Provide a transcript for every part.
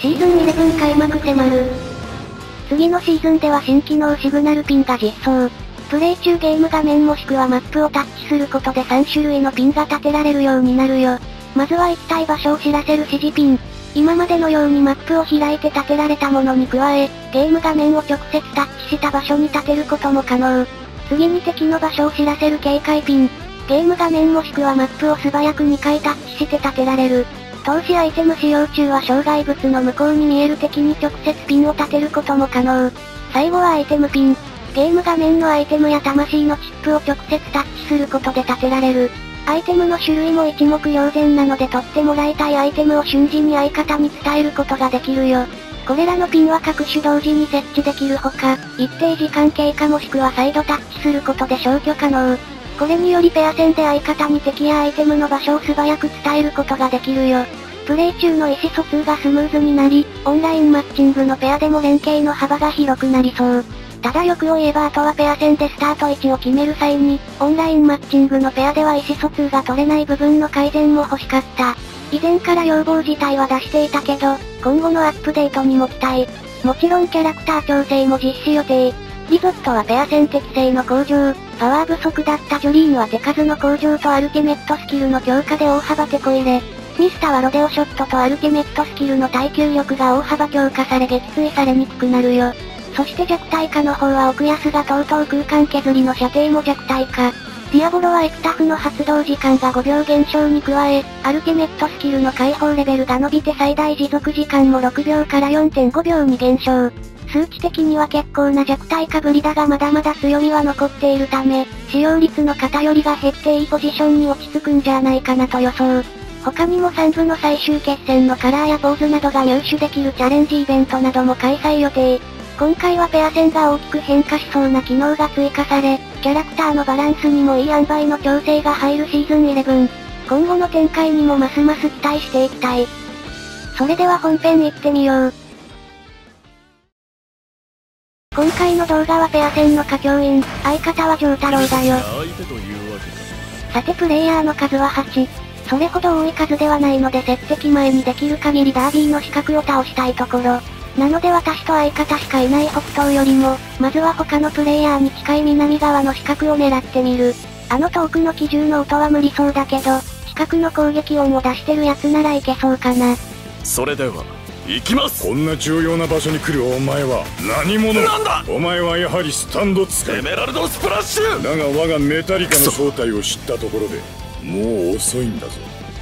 シーズン11開幕迫る。次のシーズンでは新機能シグナルピンが実装。プレイ中ゲーム画面もしくはマップをタッチすることで3種類のピンが立てられるようになるよ。まずは行きたい場所を知らせる指示ピン。今までのようにマップを開いて立てられたものに加え、ゲーム画面を直接タッチした場所に立てることも可能。次に敵の場所を知らせる警戒ピン。ゲーム画面もしくはマップを素早く2回タッチして立てられる。投資アイテム使用中は障害物の向こうに見える敵に直接ピンを立てることも可能。最後はアイテムピン。ゲーム画面のアイテムや魂のチップを直接タッチすることで立てられる。アイテムの種類も一目瞭然なので取ってもらいたいアイテムを瞬時に相方に伝えることができるよ。これらのピンは各種同時に設置できるほか、一定時間経過もしくは再度タッチすることで消去可能。これによりペア戦で相方に敵やアイテムの場所を素早く伝えることができるよ。プレイ中の意思疎通がスムーズになり、オンラインマッチングのペアでも連携の幅が広くなりそう。ただ欲を言えばあとはペア戦でスタート位置を決める際に、オンラインマッチングのペアでは意思疎通が取れない部分の改善も欲しかった。以前から要望自体は出していたけど、今後のアップデートにも期待。もちろんキャラクター調整も実施予定。リゾットはペア戦適性の向上、パワー不足だったジョリーンは手数の向上とアルティメットスキルの強化で大幅手こ入れ。ミスタはロデオショットとアルティメットスキルの耐久力が大幅強化され撃墜されにくくなるよ。そして弱体化の方は奥安がとうとう空間削りの射程も弱体化。ディアボロはエクタフの発動時間が5秒減少に加え、アルティメットスキルの解放レベルが伸びて最大持続時間も6秒から 4.5 秒に減少。数値的には結構な弱体化ぶりだがまだまだ強みは残っているため、使用率の偏りが減っていいポジションに落ち着くんじゃないかなと予想。他にも3部の最終決戦のカラーやポーズなどが入手できるチャレンジイベントなども開催予定。今回はペア戦が大きく変化しそうな機能が追加され、キャラクターのバランスにもいい塩梅の調整が入るシーズン11。今後の展開にもますます期待していきたい。それでは本編行ってみよう。今回の動画はペア戦の歌教員、相方は丈太郎だよ。さてプレイヤーの数は8。それほど多い数ではないので接敵前にできる限りダービーの死角を倒したいところ。なので私と相方しかいない北東よりも、まずは他のプレイヤーに近い南側の死角を狙ってみる。あの遠くの機銃の音は無理そうだけど、近くの攻撃音を出してるやつならいけそうかな。それでは、行きます。こんな重要な場所に来るお前は何者なんだ。お前はやはりスタンド使い。エメラルドスプラッシュ。だが我がメタリカの正体を知ったところでもう遅いんだぞ。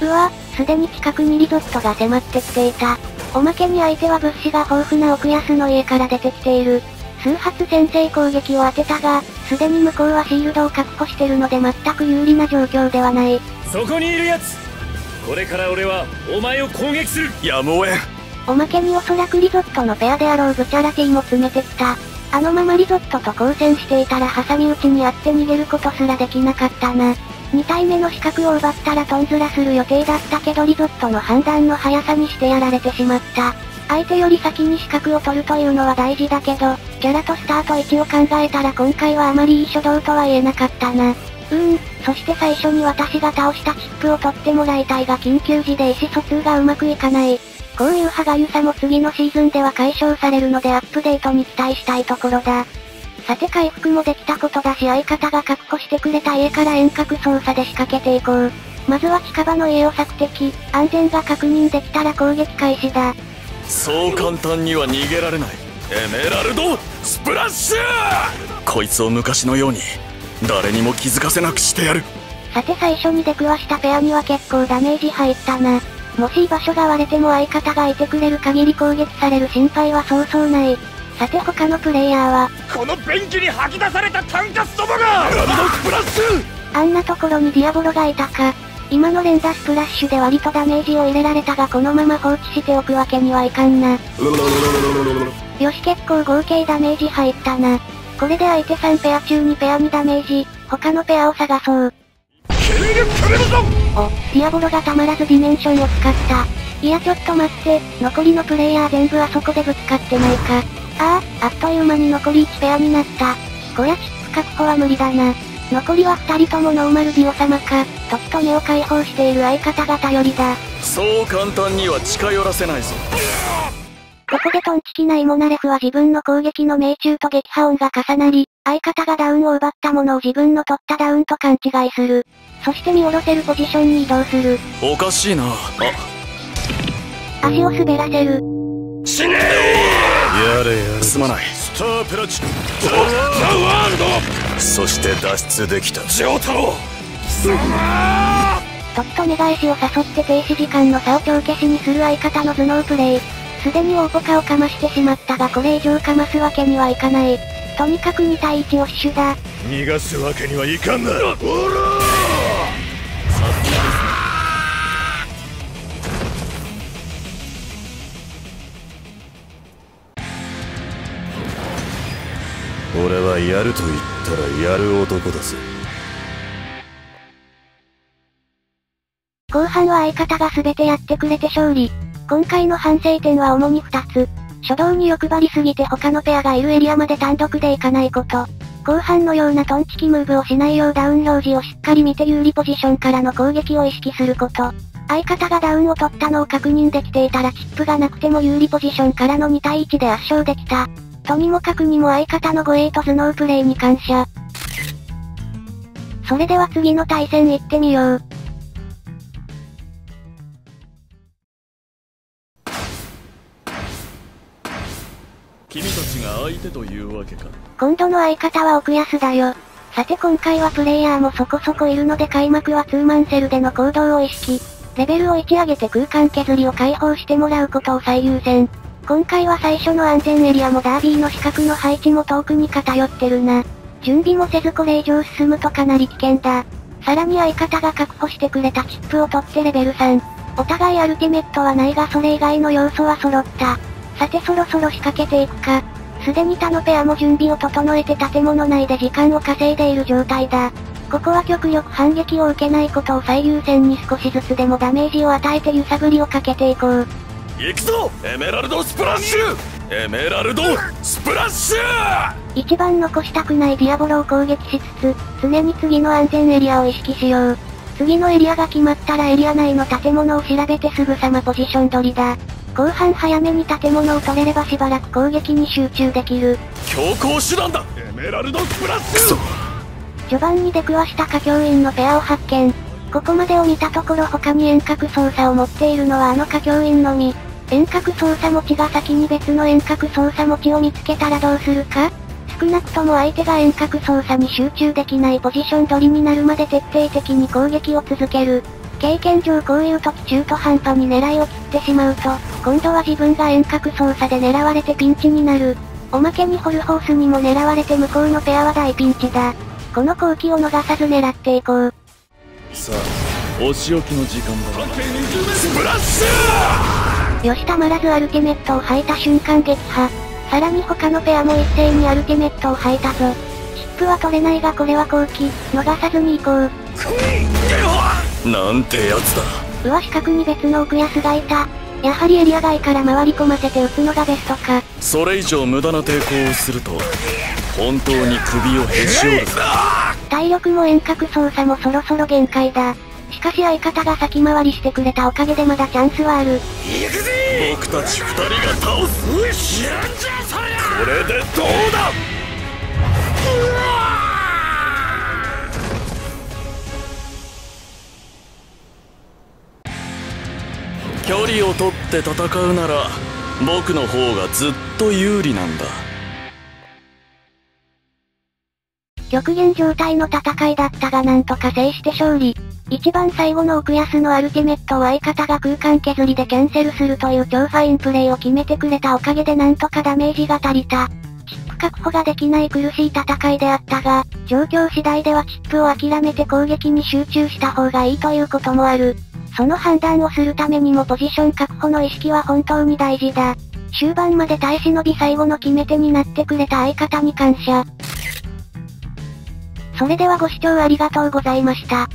うわ、すでに近くにリゾットが迫ってきていた。おまけに相手は物資が豊富な奥安の家から出てきている。数発先制攻撃を当てたが、すでに向こうはシールドを確保してるので全く有利な状況ではない。そこにいるやつ、これから俺はお前を攻撃する。やむをえん。おまけにおそらくリゾットのペアであろうブチャラティも詰めてきた。あのままリゾットと交戦していたら挟み撃ちにあって逃げることすらできなかったな。2体目の死角を奪ったらトンズラする予定だったけどリゾットの判断の速さにしてやられてしまった。相手より先に死角を取るというのは大事だけど、キャラとスタート位置を考えたら今回はあまりいい初動とは言えなかったな。そして最初に私が倒したチップを取ってもらいたいが緊急時で意思疎通がうまくいかない。こういう歯がゆさも次のシーズンでは解消されるのでアップデートに期待したいところだ。さて回復もできたことだし相方が確保してくれた家から遠隔操作で仕掛けていこう。まずは近場の家を索敵、安全が確認できたら攻撃開始だ。そう簡単には逃げられない。エメラルドスプラッシュ。こいつを昔のように誰にも気づかせなくしてやる。さて最初に出くわしたペアには結構ダメージ入ったな。もし居場所が割れても相方がいてくれる限り攻撃される心配はそうそうない。さて他のプレイヤーは、このベンチに吐き出されたタンカスどもがエメラルドスプラッシュ。あんなところにディアボロがいたか。今の連打スプラッシュで割とダメージを入れられたがこのまま放置しておくわけにはいかんな。よし結構合計ダメージ入ったな。これで相手3ペア中2ペアにダメージ、他のペアを探そう。お、ディアボロがたまらずディメンションを使った。いやちょっと待って、残りのプレイヤー全部あそこでぶつかってないか。あっという間に残り1ペアになった。こやチップ確保は無理だな。残りは2人ともノーマルディオ様か、時と目を解放している相方が頼りだ。そう簡単には近寄らせないぞ。ここでトンチキなイモナレフは自分の攻撃の命中と撃破音が重なり、相方がダウンを奪ったものを自分の取ったダウンと勘違いする。そして見下ろせるポジションに移動する。おかしいな。足を滑らせる。死ねー。やれやれ。すまない。スターペラチクザ・ワールド。そして脱出できた。ジョータロ時と寝返しを誘って停止時間の差を帳消しにする相方の頭脳プレイ。すでに大ポカをかましてしまったがこれ以上かますわけにはいかない。とにかく2対1を死守だ。逃がすわけにはいかんな。俺はやると言ったらやる男だぜ。後半は相方が全てやってくれて勝利。今回の反省点は主に2つ。初動に欲張りすぎて他のペアがいるエリアまで単独で行かないこと。後半のようなトンチキムーブをしないようダウン表示をしっかり見て有利ポジションからの攻撃を意識すること。相方がダウンを取ったのを確認できていたらチップがなくても有利ポジションからの2対1で圧勝できた。とにもかくにも相方の護衛と頭脳プレイに感謝。それでは次の対戦行ってみよう。君たちが相手というわけか。今度の相方は奥安だよ。さて今回はプレイヤーもそこそこいるので開幕はツーマンセルでの行動を意識。レベルを1上げて空間削りを解放してもらうことを最優先。今回は最初の安全エリアもダービーの死角の配置も遠くに偏ってるな。準備もせずこれ以上進むとかなり危険だ。さらに相方が確保してくれたチップを取ってレベル3。お互いアルティメットはないがそれ以外の要素は揃った。さてそろそろ仕掛けていくか。すでに他のペアも準備を整えて建物内で時間を稼いでいる状態だ。ここは極力反撃を受けないことを最優先に少しずつでもダメージを与えて揺さぶりをかけていこう。行くぞエメラルドスプラッシュ。エメラルドスプラッシュ。一番残したくないディアボロを攻撃しつつ、常に次の安全エリアを意識しよう。次のエリアが決まったらエリア内の建物を調べてすぐさまポジション取りだ。後半早めに建物を取れればしばらく攻撃に集中できる。強行手段だエメラルドスプラッシュ。序盤に出くわした歌教員のペアを発見。ここまでを見たところ他に遠隔操作を持っているのはあの歌教員のみ。遠隔操作持ちが先に別の遠隔操作持ちを見つけたらどうするか？少なくとも相手が遠隔操作に集中できないポジション取りになるまで徹底的に攻撃を続ける。経験上こういう時中途半端に狙いを切ってしまうと、今度は自分が遠隔操作で狙われてピンチになる。おまけにホルホースにも狙われて向こうのペアは大ピンチだ。この好機を逃さず狙っていこう。さあ、お仕置きの時間だ。スプラッシュ。よしたまらずアルティメットを吐いた瞬間撃破。さらに他のペアも一斉にアルティメットを吐いたぞ。チップは取れないがこれは好機、逃さずに行こう。なんてやつだ。上四角に別の奥安がいた。やはりエリア外から回り込ませて撃つのがベストか。それ以上無駄な抵抗をすると、本当に首をへし折るぞ。体力も遠隔操作もそろそろ限界だ。しかし相方が先回りしてくれたおかげでまだチャンスはある。行くぜ。僕たち二人が倒す。やんじゃそりゃ。これでどうだ。距離を取って戦うなら僕の方がずっと有利なんだ。極限状態の戦いだったがなんとか制して勝利。一番最後の奥安のアルティメットを相方が空間削りでキャンセルするという超ファインプレイを決めてくれたおかげでなんとかダメージが足りた。チップ確保ができない苦しい戦いであったが、状況次第ではチップを諦めて攻撃に集中した方がいいということもある。その判断をするためにもポジション確保の意識は本当に大事だ。終盤まで耐え忍び最後の決め手になってくれた相方に感謝。それではご視聴ありがとうございました。